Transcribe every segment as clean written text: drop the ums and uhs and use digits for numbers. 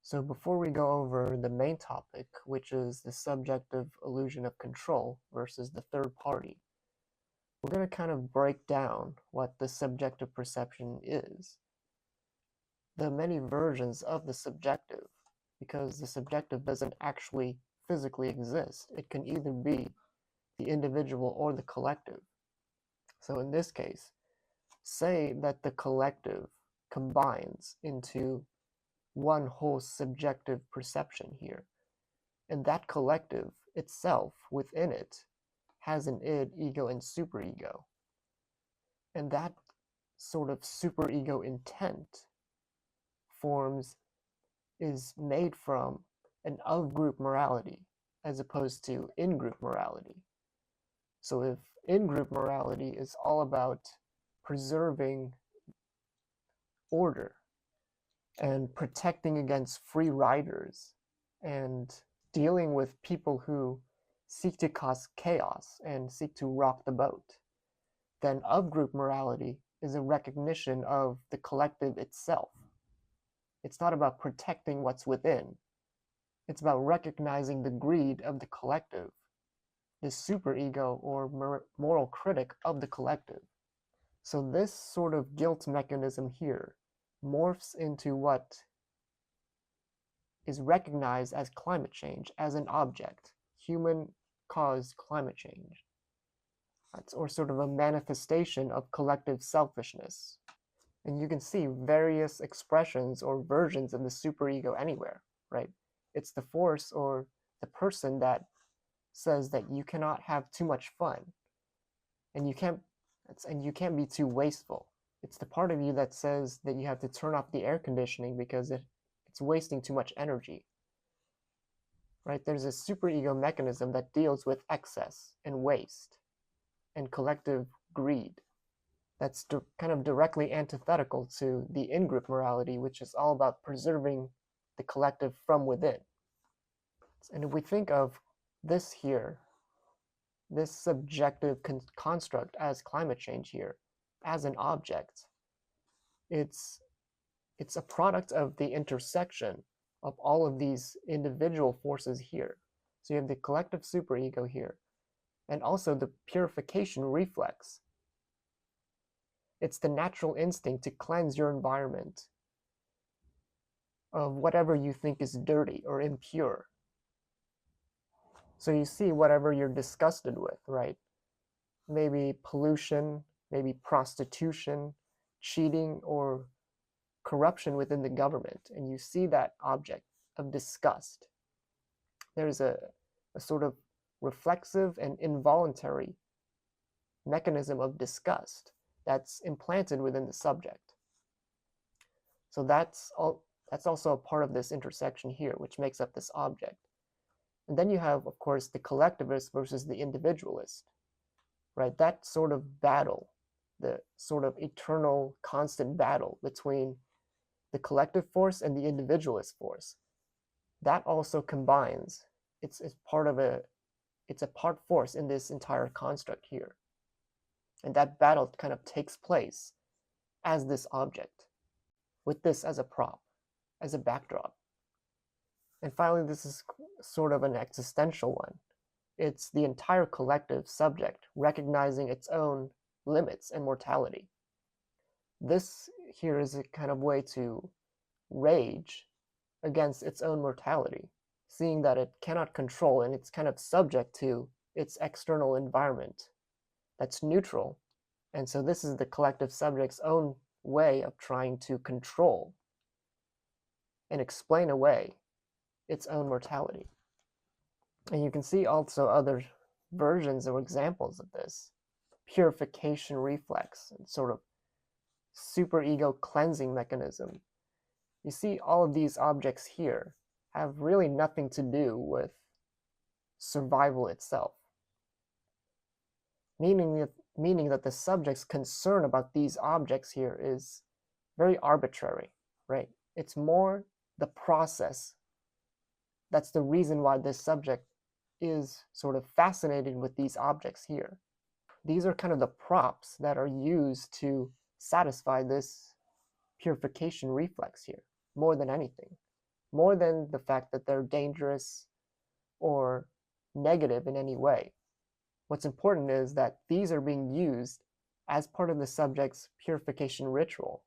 So before we go over the main topic, which is the subjective illusion of control versus the third party, we're going to kind of break down what the subjective perception is. The many versions of the subjective, because the subjective doesn't actually physically exist. It can either be the individual or the collective. So in this case, say that the collective combines into one whole subjective perception here. And that collective itself within it has an id, ego, and superego. And that sort of superego intent is made from an of-group morality as opposed to in-group morality. So if in-group morality is all about preserving order and protecting against free riders and dealing with people who seek to cause chaos and seek to rock the boat, then of-group morality is a recognition of the collective itself. It's not about protecting what's within. It's about recognizing the greed of the collective, the superego or moral critic of the collective. So this sort of guilt mechanism here morphs into what is recognized as climate change, as an object, human-caused climate change, or sort of a manifestation of collective selfishness. And you can see various expressions or versions of the superego anywhere, right? It's the force or the person that says that you cannot have too much fun, and you can't be too wasteful. It's the part of you that says that you have to turn off the air conditioning because it's wasting too much energy. Right? There's a superego mechanism that deals with excess and waste and collective greed. That's kind of directly antithetical to the in-group morality, which is all about preserving the collective from within. And if we think of this here, this subjective construct as climate change here, as an object, it's a product of the intersection of all of these individual forces here. So you have the collective superego here, and also the purification reflex. It's the natural instinct to cleanse your environment of whatever you think is dirty or impure. So you see whatever you're disgusted with, right? Maybe pollution, maybe prostitution, cheating, or corruption within the government, and you see that object of disgust. There's a sort of reflexive and involuntary mechanism of disgust that's implanted within the subject. So that's also a part of this intersection here, which makes up this object. And then you have, of course, the collectivist versus the individualist, right? That sort of battle, the sort of eternal, constant battle between the collective force and the individualist force, that also combines. It's a part force in this entire construct here. And that battle kind of takes place as this object, with this as a prop, as a backdrop. And finally, this is sort of an existential one. It's the entire collective subject recognizing its own limits and mortality. This here is a kind of way to rage against its own mortality, seeing that it cannot control and it's kind of subject to its external environment that's neutral. And so this is the collective subject's own way of trying to control and explain away its own mortality. And you can see also other versions or examples of this. Purification reflex and sort of superego cleansing mechanism. You see all of these objects here have really nothing to do with survival itself. Meaning that the subject's concern about these objects here is very arbitrary, right? It's more the process. That's the reason why this subject is sort of fascinated with these objects here. These are kind of the props that are used to satisfy this purification reflex here, more than anything. more than the fact that they're dangerous or negative in any way. What's important is that these are being used as part of the subject's purification ritual.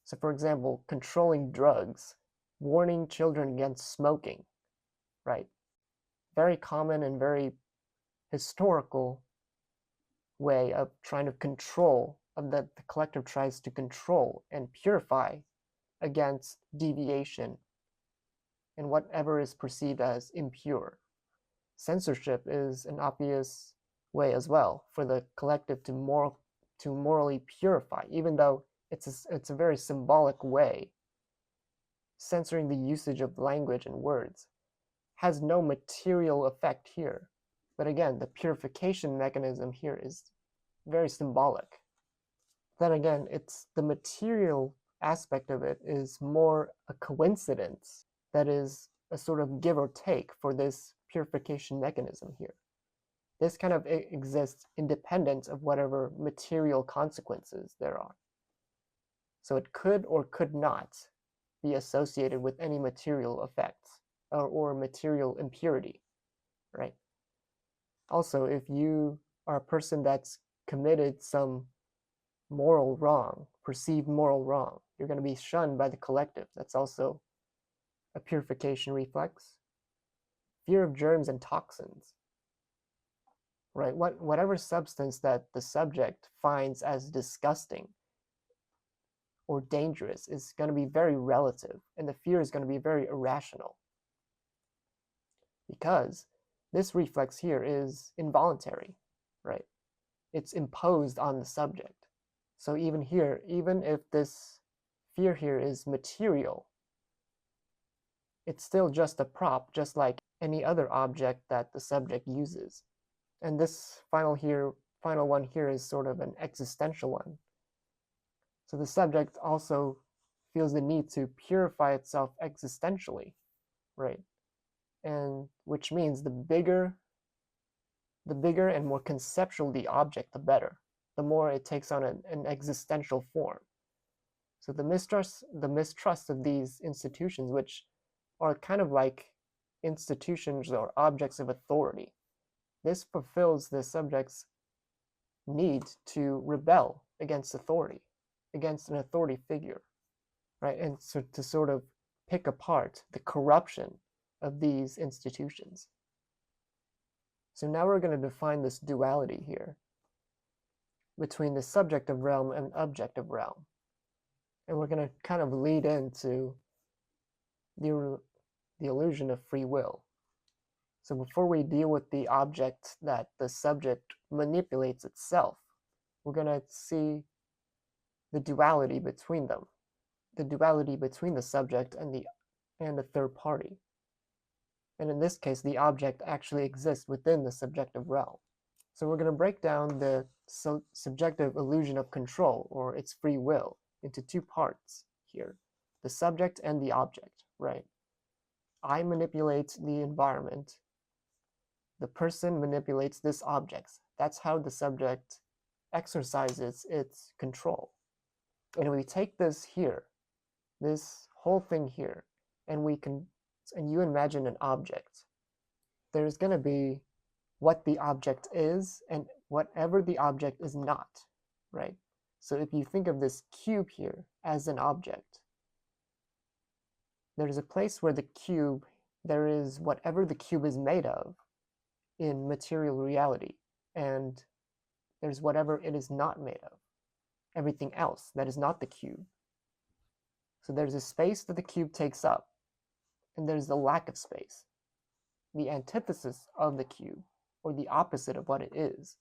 So for example, controlling drugs, warning children against smoking, right? Very common and very historical way of trying to control, of that the collective tries to control and purify against deviation and whatever is perceived as impure. Censorship is an obvious way as well for the collective to morally purify, even though it's a very symbolic way. Censoring the usage of language and words has no material effect here. But again, the purification mechanism here is very symbolic. Then again, it's the material aspect of it is more a coincidence that is a sort of give or take for this purification mechanism here. This kind of exists independent of whatever material consequences there are. So it could or could not be associated with any material effects or material impurity, right? Also, if you are a person that's committed some moral wrong, perceived moral wrong, you're going to be shunned by the collective. That's also a purification reflex. Fear of germs and toxins, right? Whatever substance that the subject finds as disgusting or dangerous is going to be very relative, and the fear is going to be very irrational, because this reflex here is involuntary, right? It's imposed on the subject. So even here, even if this fear here is material, it's still just a prop, just like any other object that the subject uses. And this final one here is sort of an existential one. So the subject also feels the need to purify itself existentially, right? And which means the bigger and more conceptual the object, the better. The more it takes on an existential form. So the mistrust of these institutions, which are kind of like institutions or objects of authority, this fulfills the subject's need to rebel against authority, against an authority figure, right? And so to sort of pick apart the corruption of these institutions. So now we're going to define this duality here between the subjective realm and objective realm. And we're going to kind of lead into the illusion of free will. So before we deal with the object that the subject manipulates itself, we're going to see the duality between them, the duality between the subject and the third party. And in this case, the object actually exists within the subjective realm. So we're going to break down the subjective illusion of control, or its free will, into two parts here, the subject and the object, right? I manipulate the environment. The person manipulates this object. That's how the subject exercises its control. And we take this here, this whole thing here, and you imagine an object. There's going to be what the object is and whatever the object is not, right? So if you think of this cube here as an object, there's a place where there is whatever the cube is made of in material reality, and there's whatever it is not made of, everything else that is not the cube. So there's a space that the cube takes up, and there's the lack of space, the antithesis of the cube, or the opposite of what it is.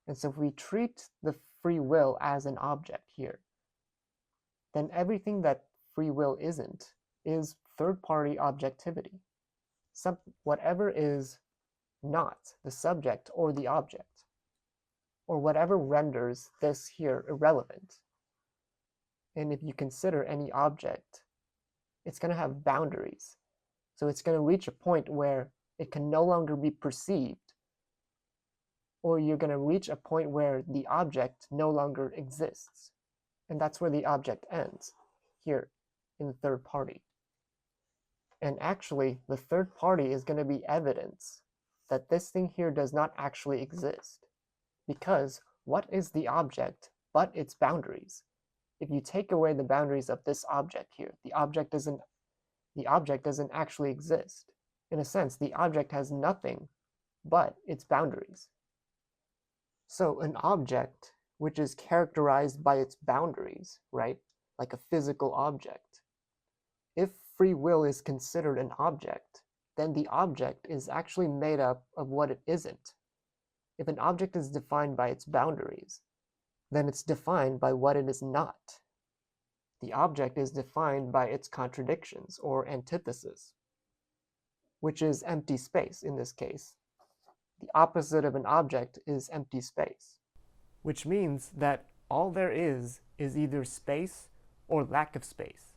And so if we treat the free will as an object here, then everything that free will isn't is third-party objectivity. Whatever is not the subject or the object, or whatever renders this here irrelevant. And if you consider any object, it's going to have boundaries. So it's going to reach a point where it can no longer be perceived, or you're going to reach a point where the object no longer exists. And that's where the object ends, here in the third party. And actually, the third party is going to be evidence that this thing here does not actually exist. Because what is the object but its boundaries? If you take away the boundaries of this object here, the object doesn't actually exist. In a sense, the object has nothing but its boundaries. So an object which is characterized by its boundaries, right? Like a physical object. If free will is considered an object, then the object is actually made up of what it isn't. If an object is defined by its boundaries, then it's defined by what it is not. The object is defined by its contradictions or antithesis, which is empty space in this case. The opposite of an object is empty space, which means that all there is either space or lack of space,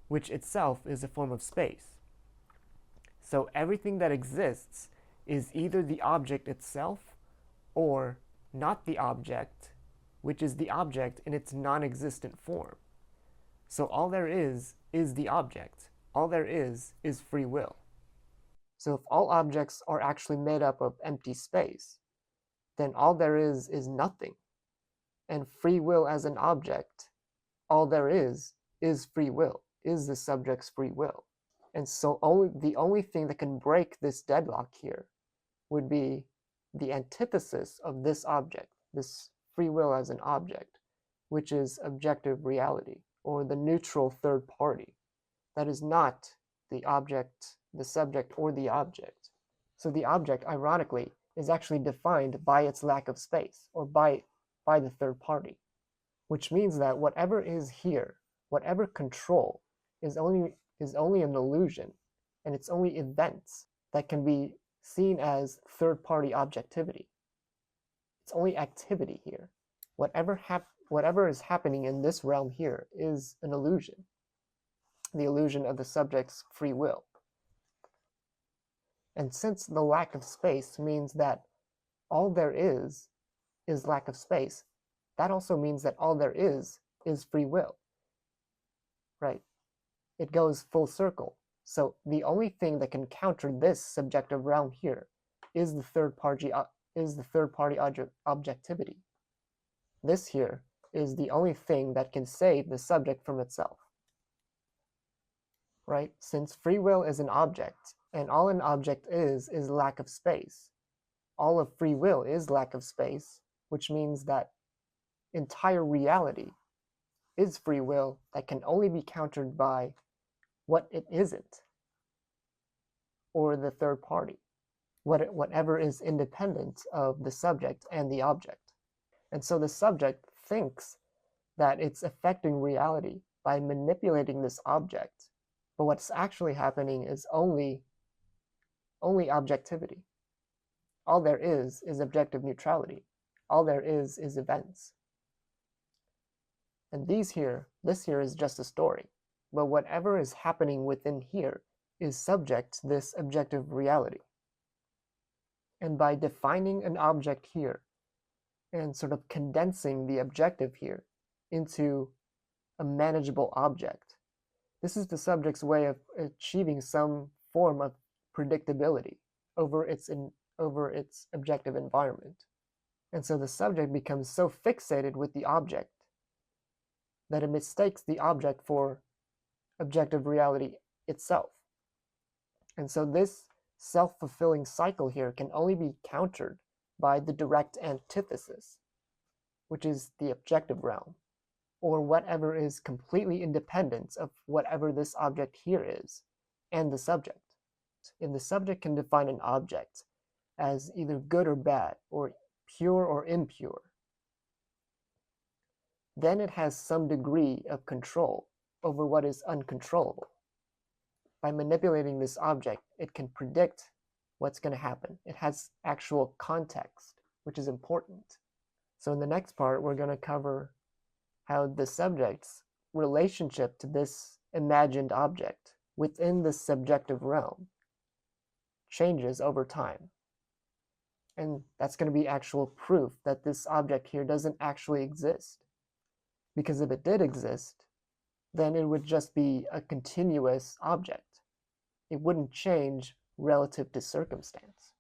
which itself is a form of space. So everything that exists is either the object itself or not the object, which is the object in its non-existent form. So all there is the object. All there is free will. So if all objects are actually made up of empty space, then all there is nothing. And free will as an object, all there is free will, is the subject's free will. And so the only thing that can break this deadlock here would be the antithesis of this object, this free will as an object, which is objective reality, or the neutral third party. That is not the object, the subject, or the object. So the object, ironically, is actually defined by its lack of space, or by the third party, which means that whatever is here, whatever control, is only an illusion, and it's only events that can be seen as third-party objectivity. It's only activity here. Whatever is happening in this realm here is an illusion, the illusion of the subject's free will. And since the lack of space means that all there is lack of space, that also means that all there is free will, right? It goes full circle. So the only thing that can counter this subjective realm here is the third party objectivity. This here is the only thing that can save the subject from itself, right? Since free will is an object, and all an object is lack of space. All of free will is lack of space, which means that entire reality is free will that can only be countered by what it isn't, or the third party, whatever is independent of the subject and the object. And so the subject thinks that it's affecting reality by manipulating this object, but what's actually happening is only objectivity. All there is objective neutrality. All there is events. And this here is just a story. But whatever is happening within here is subject to this objective reality. And by defining an object here and sort of condensing the objective here into a manageable object, this is the subject's way of achieving some form of predictability over its objective environment. And so the subject becomes so fixated with the object that it mistakes the object for objective reality itself. And so this self-fulfilling cycle here can only be countered by the direct antithesis, which is the objective realm, or whatever is completely independent of whatever this object here is, and the subject. And the subject can define an object as either good or bad, or pure or impure. Then it has some degree of control over what is uncontrollable. By manipulating this object, it can predict what's going to happen. It has actual context, which is important. So in the next part, we're going to cover how the subject's relationship to this imagined object within the subjective realm changes over time. And that's going to be actual proof that this object here doesn't actually exist. Because if it did exist, then it would just be a continuous object. it wouldn't change relative to circumstance.